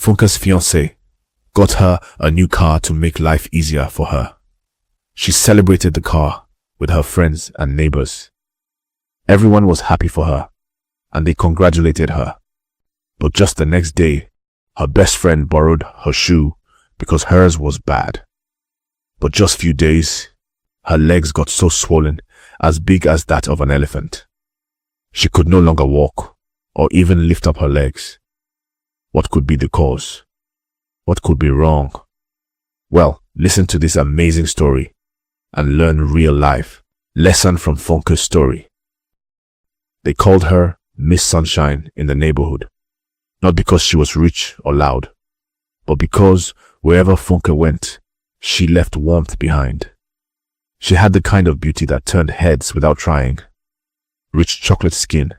Funke's fiancé, got her a new car to make life easier for her. She celebrated the car with her friends and neighbors. Everyone was happy for her, and they congratulated her. But just the next day, her best friend borrowed her shoe because hers was bad. But just few days, her legs got so swollen, as big as that of an elephant. She could no longer walk, or even lift up her legs. What could be the cause? What could be wrong? Well, listen to this amazing story and learn real life lesson from Funke's story. They called her Miss Sunshine in the neighborhood, not because she was rich or loud, but because wherever Funke went, she left warmth behind. She had the kind of beauty that turned heads without trying. Rich chocolate skin,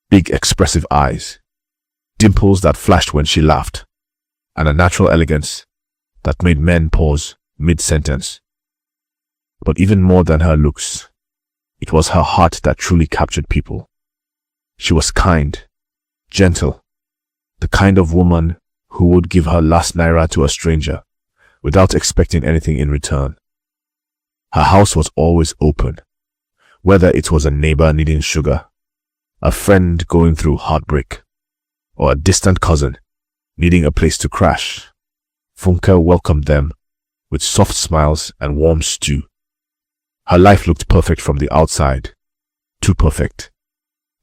big expressive eyes, dimples that flashed when she laughed, and a natural elegance that made men pause mid-sentence. But even more than her looks, it was her heart that truly captured people. She was kind, gentle, the kind of woman who would give her last naira to a stranger without expecting anything in return. Her house was always open, whether it was a neighbor needing sugar, a friend going through heartbreak, or a distant cousin needing a place to crash. Funke welcomed them with soft smiles and warm stew. Her life looked perfect from the outside, too perfect.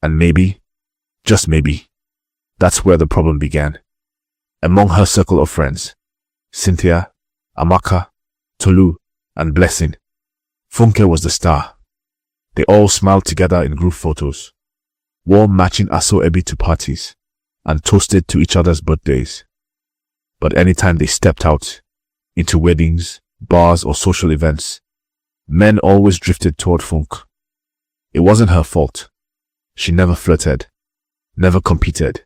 And maybe, just maybe, that's where the problem began. Among her circle of friends, Cynthia, Amaka, Tolu, and Blessing, Funke was the star. They all smiled together in group photos, wore matching aso ebi to parties, and toasted to each other's birthdays. But anytime they stepped out, into weddings, bars, or social events, men always drifted toward Funke. It wasn't her fault. She never flirted, never competed.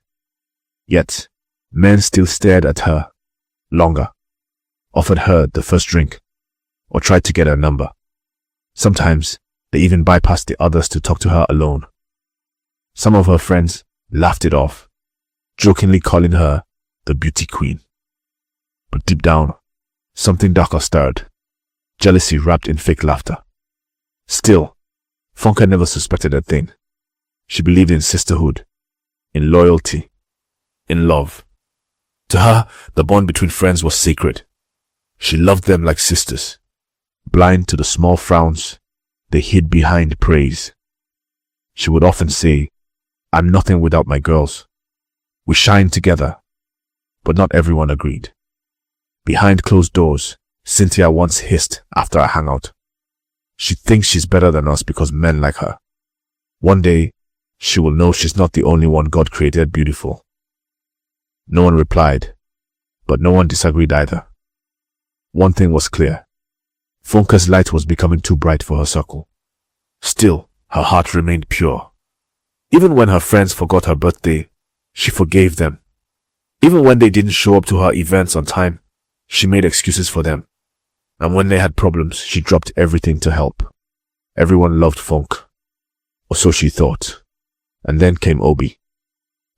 Yet, men still stared at her longer, offered her the first drink, or tried to get her number. Sometimes, they even bypassed the others to talk to her alone. Some of her friends laughed it off, jokingly calling her the beauty queen. But deep down, something darker stirred, jealousy wrapped in fake laughter. Still, Funke never suspected a thing. She believed in sisterhood, in loyalty, in love. To her, the bond between friends was sacred. She loved them like sisters, blind to the small frowns they hid behind praise. She would often say, "I'm nothing without my girls. We shine together." But not everyone agreed. Behind closed doors, Cynthia once hissed after a hangout, "She thinks she's better than us because men like her. One day, she will know she's not the only one God created beautiful." No one replied, but no one disagreed either. One thing was clear. Funke's light was becoming too bright for her circle. Still, her heart remained pure. Even when her friends forgot her birthday, she forgave them. Even when they didn't show up to her events on time, she made excuses for them. And when they had problems, she dropped everything to help. Everyone loved Funke, or so she thought. And then came Obi,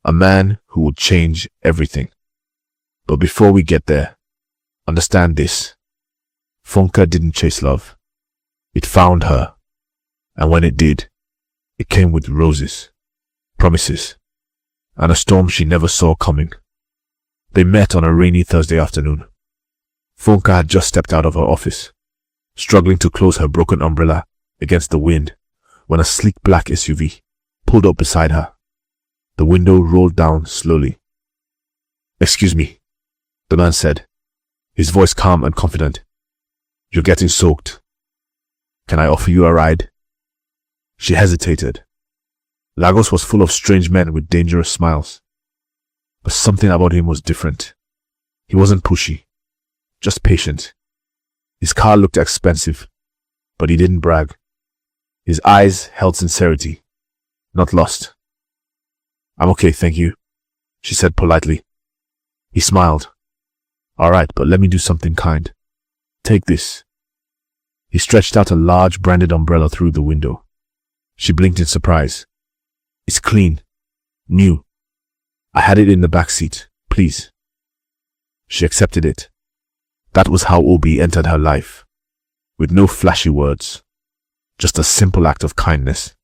a man who would change everything. But before we get there, understand this. Funke didn't chase love. It found her. And when it did, it came with roses, promises, and a storm she never saw coming. They met on a rainy Thursday afternoon. Funke had just stepped out of her office, struggling to close her broken umbrella against the wind, when a sleek black SUV pulled up beside her. The window rolled down slowly. "Excuse me," the man said, his voice calm and confident. "You're getting soaked. Can I offer you a ride?" She hesitated. Lagos was full of strange men with dangerous smiles. But something about him was different. He wasn't pushy, just patient. His car looked expensive, but he didn't brag. His eyes held sincerity, not lust. "I'm okay, thank you," she said politely. He smiled. "All right, but let me do something kind. Take this." He stretched out a large branded umbrella through the window. She blinked in surprise. "It's clean, new. I had it in the back seat, please." She accepted it. That was how Obi entered her life, with no flashy words, just a simple act of kindness.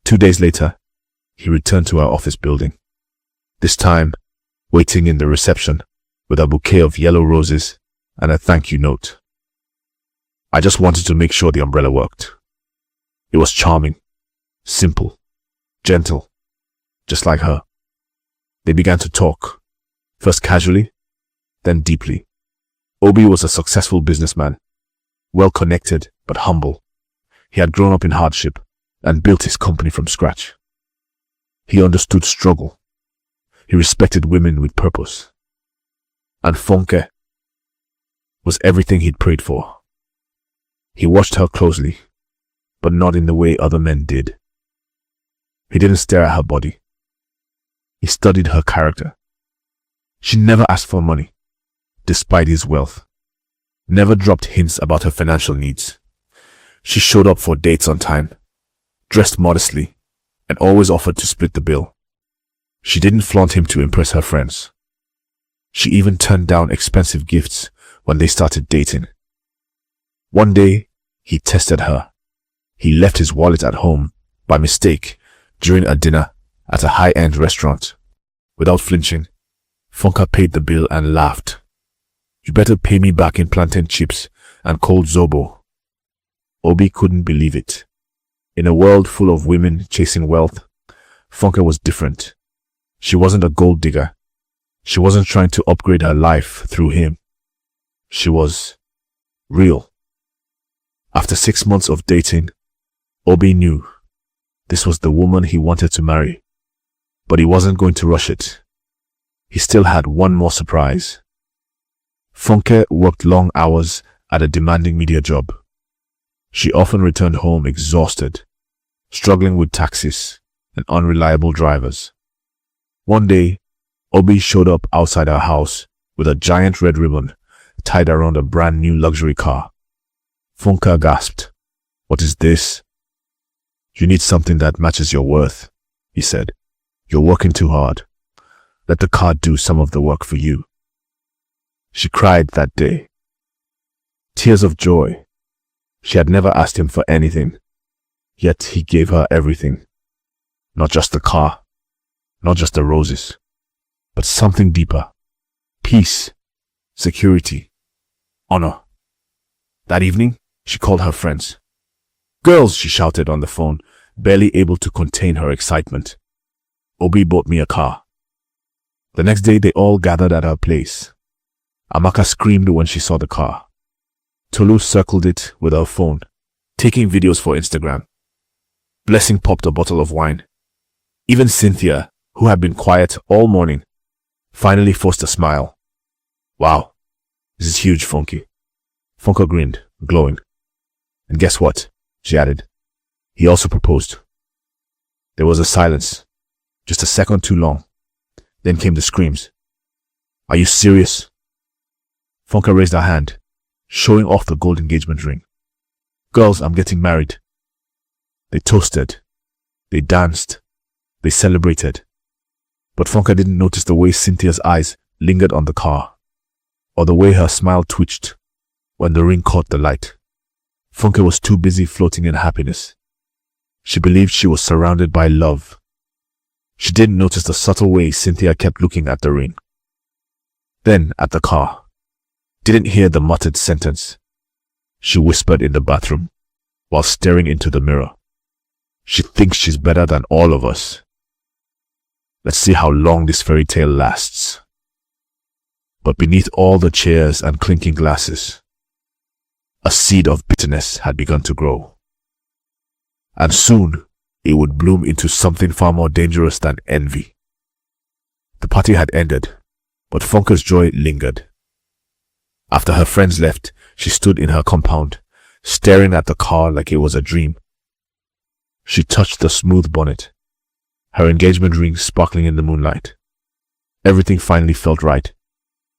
2 days later, he returned to our office building, this time waiting in the reception with a bouquet of yellow roses and a thank you note. I just wanted to make sure the umbrella worked. It was charming, simple, gentle, just like her. They began to talk, first casually, then deeply. Obi was a successful businessman, well-connected but humble. He had grown up in hardship and built his company from scratch. He understood struggle. He respected women with purpose. And Funke was everything he'd prayed for. He watched her closely, but not in the way other men did. He didn't stare at her body. He studied her character. She never asked for money, despite his wealth. Never dropped hints about her financial needs. She showed up for dates on time, dressed modestly, and always offered to split the bill. She didn't flaunt him to impress her friends. She even turned down expensive gifts when they started dating. One day, he tested her. He left his wallet at home by mistake during a dinner at a high-end restaurant. Without flinching, Funke paid the bill and laughed. "You better pay me back in plantain chips and cold zobo." Obi couldn't believe it. In a world full of women chasing wealth, Funke was different. She wasn't a gold digger. She wasn't trying to upgrade her life through him. She was real. After 6 months of dating, Obi knew this was the woman he wanted to marry. But he wasn't going to rush it. He still had one more surprise. Funke worked long hours at a demanding media job. She often returned home exhausted, struggling with taxis and unreliable drivers. One day, Obi showed up outside her house with a giant red ribbon tied around a brand new luxury car. Funke gasped. "What is this?" "You need something that matches your worth," he said. "You're working too hard. Let the car do some of the work for you." She cried that day. Tears of joy. She had never asked him for anything, yet he gave her everything. Not just the car, not just the roses, but something deeper. Peace, security, honor. That evening, she called her friends. "Girls," she shouted on the phone, barely able to contain her excitement. "Obi bought me a car." The next day, they all gathered at her place. Amaka screamed when she saw the car. Tolu circled it with her phone, taking videos for Instagram. Blessing popped a bottle of wine. Even Cynthia, who had been quiet all morning, finally forced a smile. "Wow, this is huge, Funke." Funke grinned, glowing. "And guess what?" she added. "He also proposed." There was a silence, just a second too long. Then came the screams. "Are you serious?" Funke raised her hand, showing off the gold engagement ring. "Girls, I'm getting married." They toasted. They danced. They celebrated. But Funke didn't notice the way Cynthia's eyes lingered on the car, or the way her smile twitched when the ring caught the light. Funke was too busy floating in happiness. She believed she was surrounded by love. She didn't notice the subtle way Cynthia kept looking at the ring. Then at the car. Didn't hear the muttered sentence. She whispered in the bathroom while staring into the mirror. "She thinks she's better than all of us. Let's see how long this fairy tale lasts." But beneath all the chairs and clinking glasses, a seed of bitterness had begun to grow. And soon, it would bloom into something far more dangerous than envy. The party had ended, but Funke's joy lingered. After her friends left, she stood in her compound, staring at the car like it was a dream. She touched the smooth bonnet, her engagement ring sparkling in the moonlight. Everything finally felt right.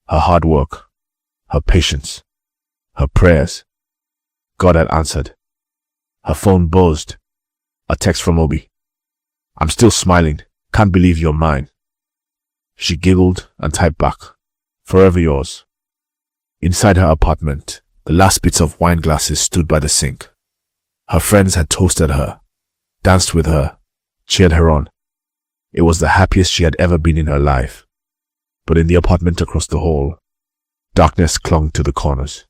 Her hard work, her patience, her prayers. God had answered. Her phone buzzed. A text from Obi. "I'm still smiling. Can't believe you're mine." She giggled and typed back. Forever yours. Inside her apartment, the last bits of wine glasses stood by the sink. Her friends had toasted her, danced with her, cheered her on. It was the happiest she had ever been in her life. But in the apartment across the hall, darkness clung to the corners.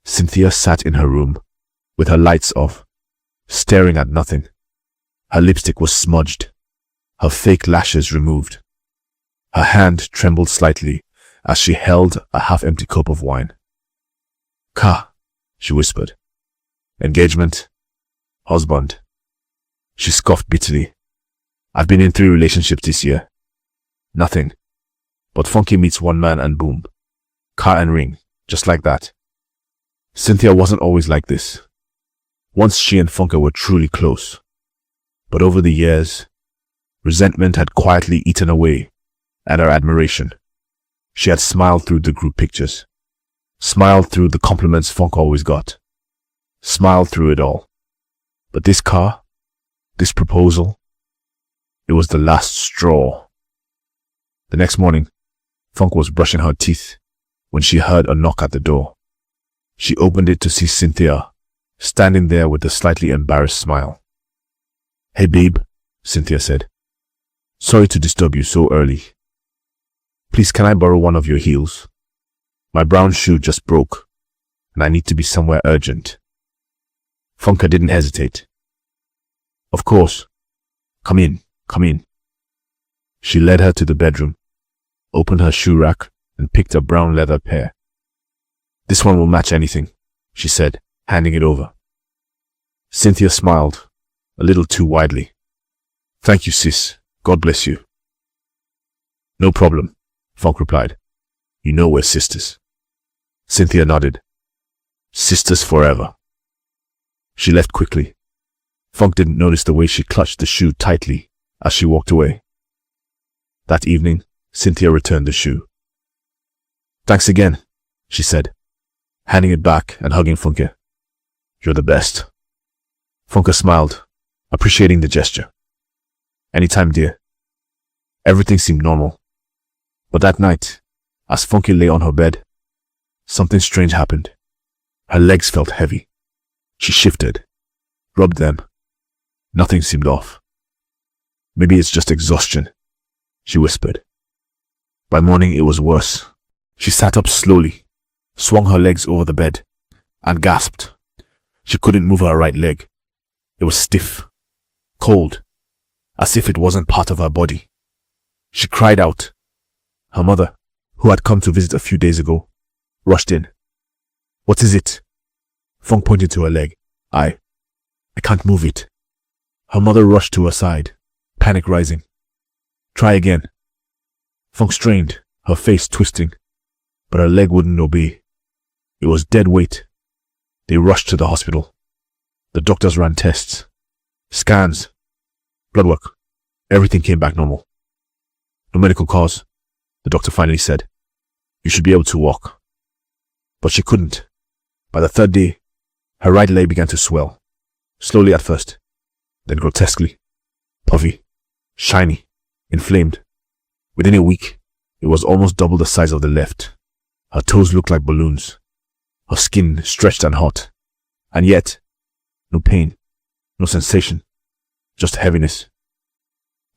Cynthia sat in her room, with her lights off, staring at nothing. Her lipstick was smudged, her fake lashes removed. Her hand trembled slightly as she held a half-empty cup of wine. "Ka," she whispered. "Engagement. Husband." She scoffed bitterly. "I've been in 3 relationships this year. Nothing. But Funky meets one man and boom. Car and ring. Just like that." Cynthia wasn't always like this. Once she and Funke were truly close. But over the years, resentment had quietly eaten away at her admiration. She had smiled through the group pictures, smiled through the compliments Funke always got, smiled through it all. But this car, this proposal, it was the last straw. The next morning, Funke was brushing her teeth when she heard a knock at the door. She opened it to see Cynthia standing there with a slightly embarrassed smile. "Hey babe," Cynthia said. "Sorry to disturb you so early. Please, can I borrow one of your heels? My brown shoe just broke, and I need to be somewhere urgent." Funke didn't hesitate. "Of course. Come in, come in." She led her to the bedroom, opened her shoe rack, and picked a brown leather pair. "This one will match anything," she said, handing it over. Cynthia smiled, a little too widely. "Thank you, sis. God bless you." "No problem," Funke replied. "You know we're sisters." Cynthia nodded. "Sisters forever." She left quickly. Funke didn't notice the way she clutched the shoe tightly as she walked away. That evening, Cynthia returned the shoe. "Thanks again," she said, handing it back and hugging Funke. "You're the best." Funke smiled, appreciating the gesture. "Anytime, dear." Everything seemed normal. But that night, as Funke lay on her bed, something strange happened. Her legs felt heavy. She shifted, rubbed them. Nothing seemed off. "Maybe it's just exhaustion," she whispered. By morning, it was worse. She sat up slowly, swung her legs over the bed, and gasped. She couldn't move her right leg. It was stiff, cold, as if it wasn't part of her body. She cried out. Her mother, who had come to visit a few days ago, rushed in. "What is it?" Funke pointed to her leg. I can't move it." Her mother rushed to her side, panic rising. "Try again." Funke strained, her face twisting, but her leg wouldn't obey. It was dead weight. They rushed to the hospital. The doctors ran tests, scans, blood work. Everything came back normal. "No medical cause," the doctor finally said. "You should be able to walk." But she couldn't. By the 3rd day, her right leg began to swell, slowly at first, then grotesquely, puffy, shiny, inflamed. Within a week, it was almost double the size of the left. Her toes looked like balloons, her skin stretched and hot, and yet, no pain, no sensation, just heaviness.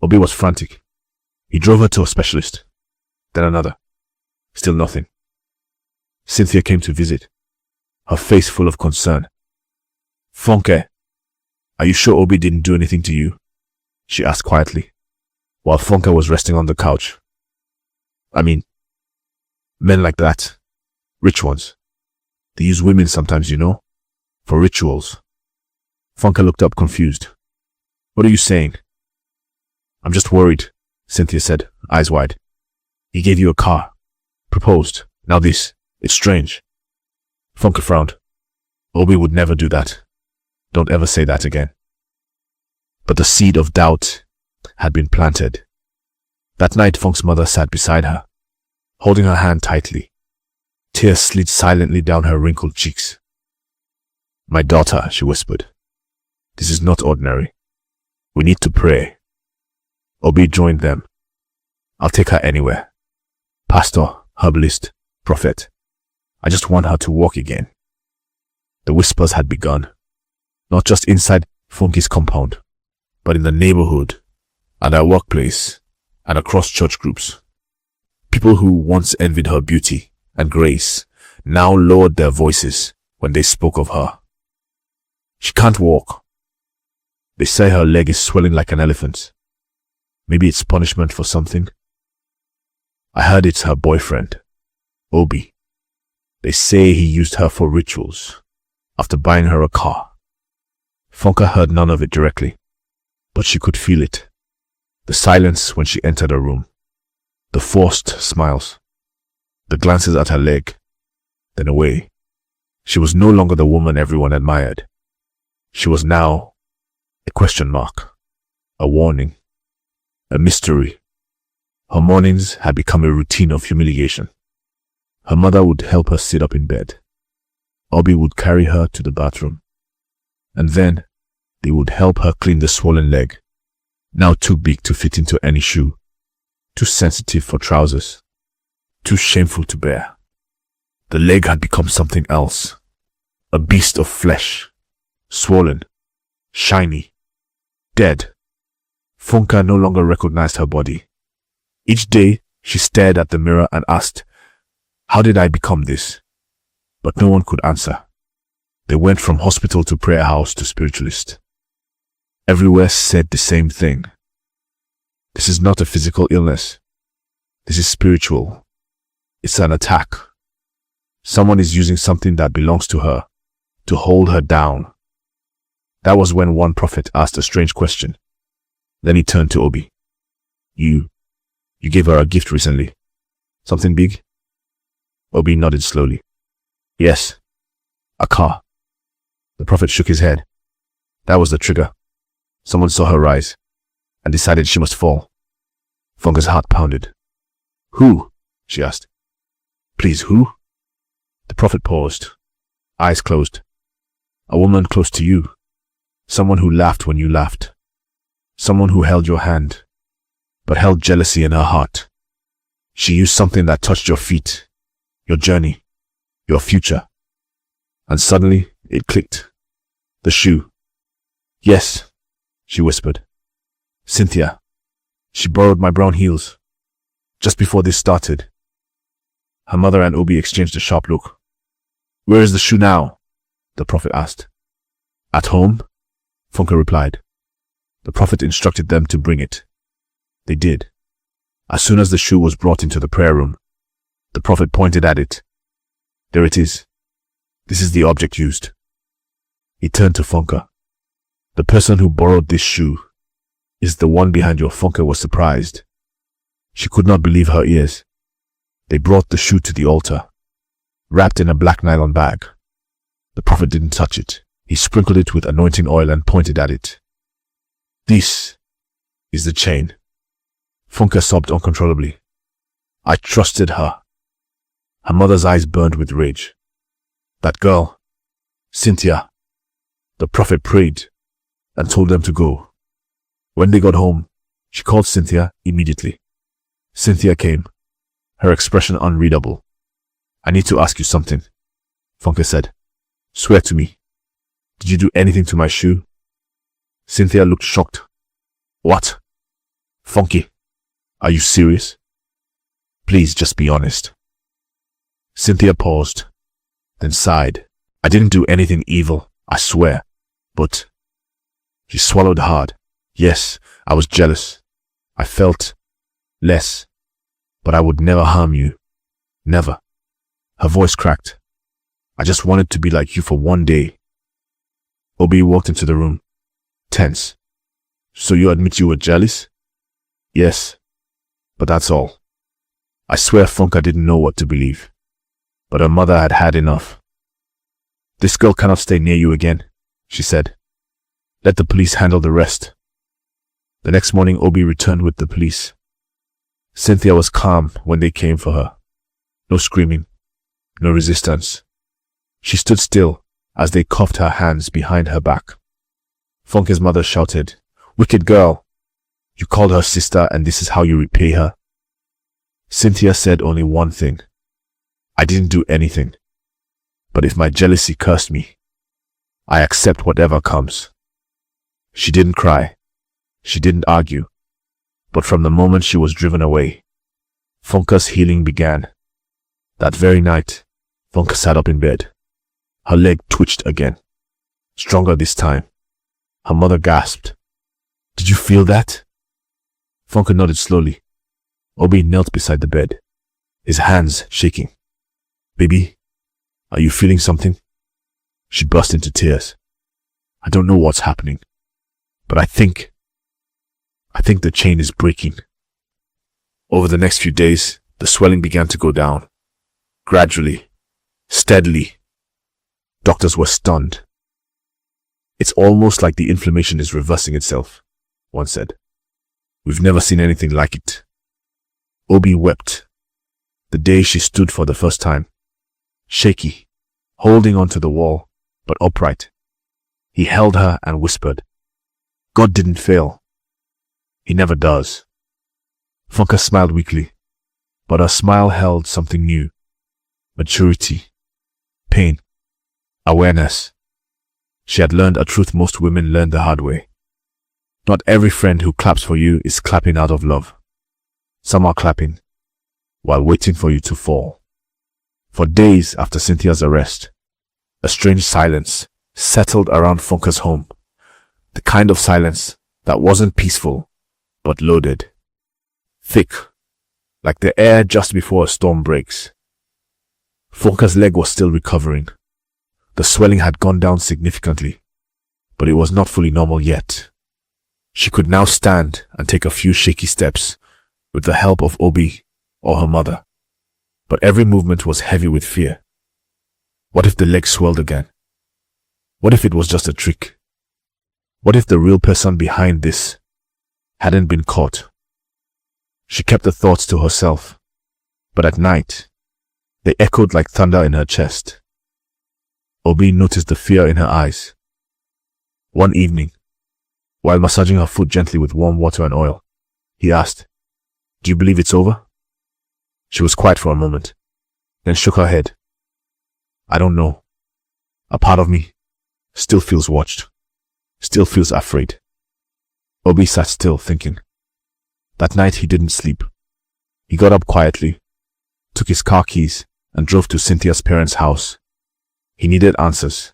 Obi was frantic. He drove her to a specialist, then another. Still nothing. Cynthia came to visit, her face full of concern. "Funke, are you sure Obi didn't do anything to you?" she asked quietly, while Funke was resting on the couch. "I mean, men like that, rich ones, they use women sometimes, you know, for rituals." Funke looked up confused. "What are you saying?" "I'm just worried," Cynthia said, eyes wide. "He gave you a car, proposed, now this. It's strange." Funke frowned. "Obi would never do that. Don't ever say that again." But the seed of doubt had been planted. That night, Funke's mother sat beside her, holding her hand tightly. Tears slid silently down her wrinkled cheeks. "My daughter," she whispered, "this is not ordinary. We need to pray." Obi joined them. "I'll take her anywhere. Pastor, herbalist, prophet. I just want her to walk again. The whispers had begun, not just inside Funke's compound, but in the neighborhood, at her workplace, and across church groups. People who once envied her beauty and grace now lowered their voices when they spoke of her. She can't walk. They say her leg is swelling like an elephant. Maybe it's punishment for something. I heard it's her boyfriend, Obi. They say he used her for rituals after buying her a car. Funke heard none of it directly, but she could feel it. The silence when she entered her room, the forced smiles, the glances at her leg, then away. She was no longer the woman everyone admired. She was now a question mark, a warning, a mystery. Her mornings had become a routine of humiliation. Her mother would help her sit up in bed. Obi would carry her to the bathroom. And then they would help her clean the swollen leg, now too big to fit into any shoe, too sensitive for trousers, too shameful to bear. The leg had become something else, a beast of flesh, swollen, shiny, dead. Funke no longer recognized her body. Each day she stared at the mirror and asked, "How did I become this?" But no one could answer. They went from hospital to prayer house to spiritualist. Everywhere said the same thing. This is not a physical illness. This is spiritual. It's an attack. Someone is using something that belongs to her to hold her down. That was when one prophet asked a strange question. Then he turned to Obi. You gave her a gift recently. Something big?" Obi nodded slowly. "Yes, a car." The prophet shook his head. That was the trigger. Someone saw her rise and decided she must fall. Funke's heart pounded. "Who?" she asked. "Please, who?" The prophet paused, eyes closed. "A woman close to you. Someone who laughed when you laughed. Someone who held your hand, but held jealousy in her heart. She used something that touched your feet, your journey, your future." And suddenly it clicked. The shoe. "Yes," she whispered. "Cynthia. She borrowed my brown heels just before this started." Her mother and Obi exchanged a sharp look. "Where is the shoe now?" the prophet asked. "At home," Funke replied. The prophet instructed them to bring it. They did. As soon as the shoe was brought into the prayer room, the prophet pointed at it. "There it is. This is the object used." He turned to Funke. "The person who borrowed this shoe is the one behind your." Funke was surprised. She could not believe her ears. They brought the shoe to the altar, wrapped in a black nylon bag. The prophet didn't touch it. He sprinkled it with anointing oil and pointed at it. "This is the chain." Funke sobbed uncontrollably. "I trusted her." Her mother's eyes burned with rage. "That girl, Cynthia." The prophet prayed and told them to go. When they got home, she called Cynthia immediately. Cynthia came, her expression unreadable. "I need to ask you something," Funke said. "Swear to me. Did you do anything to my shoe?" Cynthia looked shocked. "What? Funke, are you serious? Please just be honest." Cynthia paused, then sighed. "I didn't do anything evil, I swear. But..." She swallowed hard. "Yes, I was jealous. I felt less. But I would never harm you. Never." Her voice cracked. "I just wanted to be like you for one day." Obi walked into the room, tense. "So you admit you were jealous?" "Yes, but that's all." I swear Funke didn't know what to believe. But her mother had had enough. "This girl cannot stay near you again," she said. "Let the police handle the rest." The next morning Obi returned with the police. Cynthia was calm when they came for her. No screaming, no resistance. She stood still as they cuffed her hands behind her back. Funke's mother shouted, "Wicked girl! You called her sister and this is how you repay her?" Cynthia said only one thing. I didn't do anything. But if my jealousy cursed me, I accept whatever comes. She didn't cry. She didn't argue. But from the moment she was driven away, Funka's healing began. That very night, Funka sat up in bed. Her leg twitched again. Stronger this time. Her mother gasped. Did you feel that? Funka nodded slowly. Obi knelt beside the bed, his hands shaking. Baby, are you feeling something? She burst into tears. I don't know what's happening, but I think the chain is breaking. Over the next few days, the swelling began to go down. Gradually, steadily. Doctors were stunned. It's almost like the inflammation is reversing itself, one said. We've never seen anything like it. Obi wept. The day she stood for the first time. Shaky, holding onto the wall, but upright. He held her and whispered, God didn't fail. He never does. Funka smiled weakly, but her smile held something new. Maturity, pain, awareness. She had learned a truth most women learn the hard way. Not every friend who claps for you is clapping out of love. Some are clapping while waiting for you to fall. For days after Cynthia's arrest, a strange silence settled around Funka's home. The kind of silence that wasn't peaceful, but loaded. Thick, like the air just before a storm breaks. Funka's leg was still recovering. The swelling had gone down significantly, but it was not fully normal yet. She could now stand and take a few shaky steps with the help of Obi or her mother. But every movement was heavy with fear. What if the leg swelled again? What if it was just a trick? What if the real person behind this hadn't been caught? She kept the thoughts to herself, but at night, they echoed like thunder in her chest. Obi noticed the fear in her eyes. One evening, while massaging her foot gently with warm water and oil, he asked, Do you believe it's over? She was quiet for a moment, then shook her head. I don't know. A part of me still feels watched, still feels afraid. Obi sat still, thinking. That night he didn't sleep. He got up quietly, took his car keys, and drove to Cynthia's parents' house. He needed answers.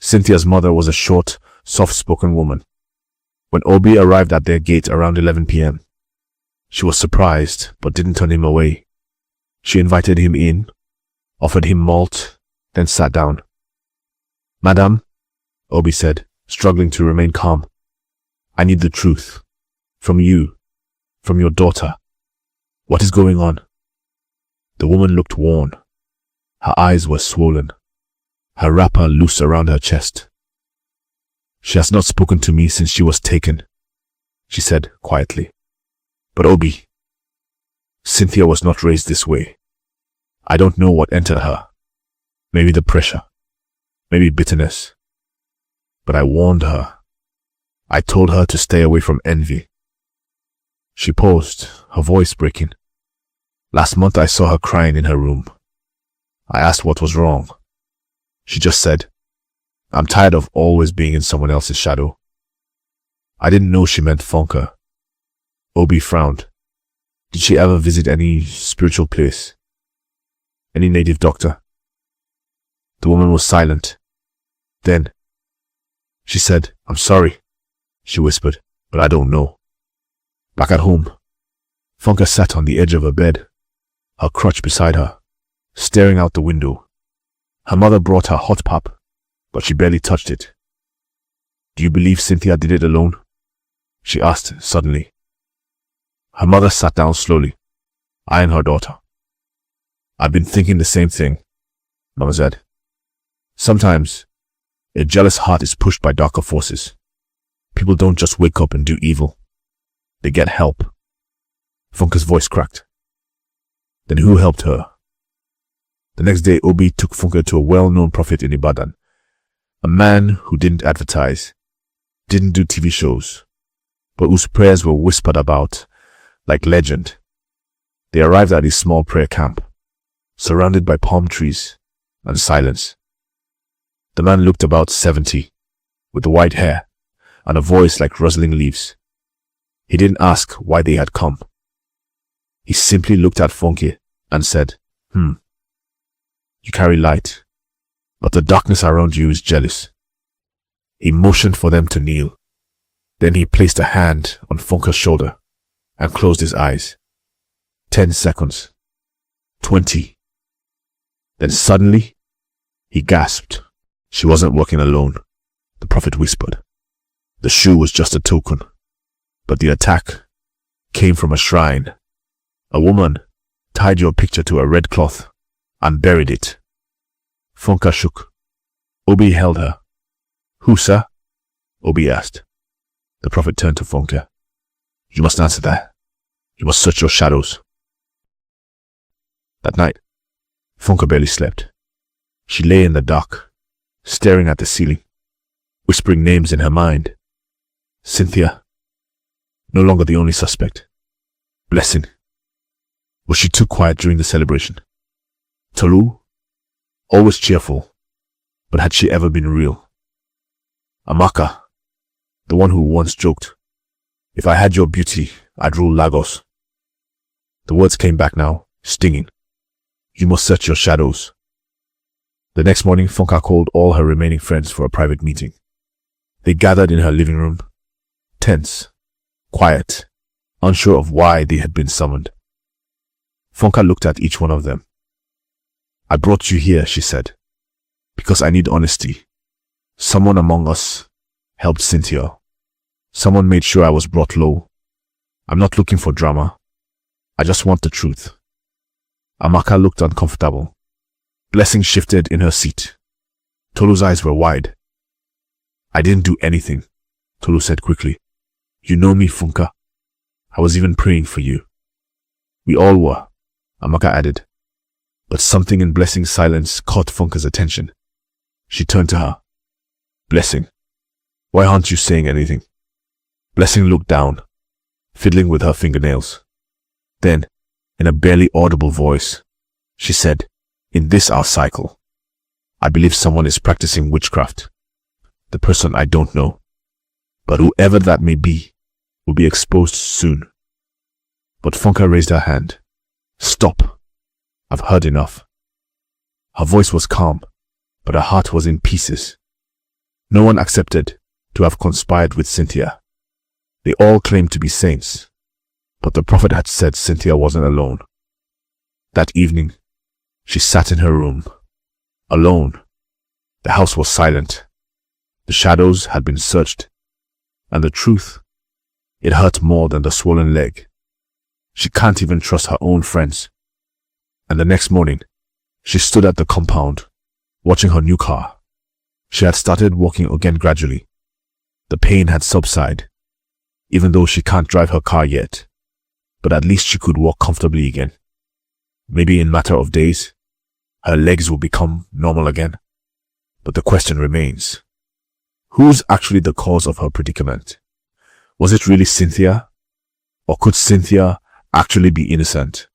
Cynthia's mother was a short, soft-spoken woman. When Obi arrived at their gate around 11 p.m., she was surprised, but didn't turn him away. She invited him in, offered him malt, then sat down. Madam, Obi said, struggling to remain calm. I need the truth. From you. From your daughter. What is going on? The woman looked worn. Her eyes were swollen. Her wrapper loose around her chest. She has not spoken to me since she was taken, she said quietly. But Obi, Cynthia was not raised this way. I don't know what entered her. Maybe the pressure. Maybe bitterness. But I warned her. I told her to stay away from envy. She paused, her voice breaking. Last month I saw her crying in her room. I asked what was wrong. She just said, I'm tired of always being in someone else's shadow. I didn't know she meant Funka. Obi frowned. Did she ever visit any spiritual place? Any native doctor? The woman was silent. Then, she said, I'm sorry, she whispered, but I don't know. Back at home, Funka sat on the edge of her bed, her crutch beside her, staring out the window. Her mother brought her hot pap, but she barely touched it. Do you believe Cynthia did it alone? She asked suddenly. Her mother sat down slowly, eyeing her daughter. I've been thinking the same thing, Mama said. Sometimes, a jealous heart is pushed by darker forces. People don't just wake up and do evil. They get help. Funka's voice cracked. Then who helped her? The next day, Obi took Funka to a well-known prophet in Ibadan. A man who didn't advertise, didn't do TV shows, but whose prayers were whispered about like legend. They arrived at a small prayer camp, surrounded by palm trees and silence. The man looked about 70, with white hair and a voice like rustling leaves. He didn't ask why they had come. He simply looked at Funke and said, You carry light, but the darkness around you is jealous. He motioned for them to kneel. Then he placed a hand on Funke's shoulder and closed his eyes. 10 seconds. 20. Then suddenly, he gasped. She wasn't working alone, the prophet whispered. The shoe was just a token, but the attack came from a shrine. A woman tied your picture to a red cloth and buried it. Funke shook. Obi held her. Who, sir? Obi asked. The prophet turned to Funke. You must answer that. You must search your shadows. That night, Funke barely slept. She lay in the dark, staring at the ceiling, whispering names in her mind. Cynthia, no longer the only suspect. Blessing, was she too quiet during the celebration? Tolu, always cheerful, but had she ever been real? Amaka, the one who once joked, if I had your beauty, I'd rule Lagos. The words came back now, stinging. You must search your shadows. The next morning, Funke called all her remaining friends for a private meeting. They gathered in her living room, tense, quiet, unsure of why they had been summoned. Funke looked at each one of them. I brought you here, she said, because I need honesty. Someone among us helped Cynthia. Someone made sure I was brought low. I'm not looking for drama. I just want the truth. Amaka looked uncomfortable. Blessing shifted in her seat. Tolu's eyes were wide. I didn't do anything, Tolu said quickly. You know me, Funke. I was even praying for you. We all were, Amaka added. But something in Blessing's silence caught Funke's attention. She turned to her. Blessing, why aren't you saying anything? Blessing looked down, fiddling with her fingernails. Then, in a barely audible voice, she said, in this our cycle, I believe someone is practicing witchcraft. The person I don't know. But whoever that may be, will be exposed soon. But Funke raised her hand. Stop. I've heard enough. Her voice was calm, but her heart was in pieces. No one accepted to have conspired with Cynthia. They all claimed to be saints, but the prophet had said Cynthia wasn't alone. That evening, she sat in her room, alone. The house was silent. The shadows had been searched, and the truth, it hurt more than the swollen leg. She can't even trust her own friends. And the next morning, she stood at the compound, watching her new car. She had started walking again gradually. The pain had subsided, even though she can't drive her car yet. But at least she could walk comfortably again. Maybe in a matter of days, her legs will become normal again. But the question remains, who's actually the cause of her predicament? Was it really Cynthia? Or could Cynthia actually be innocent?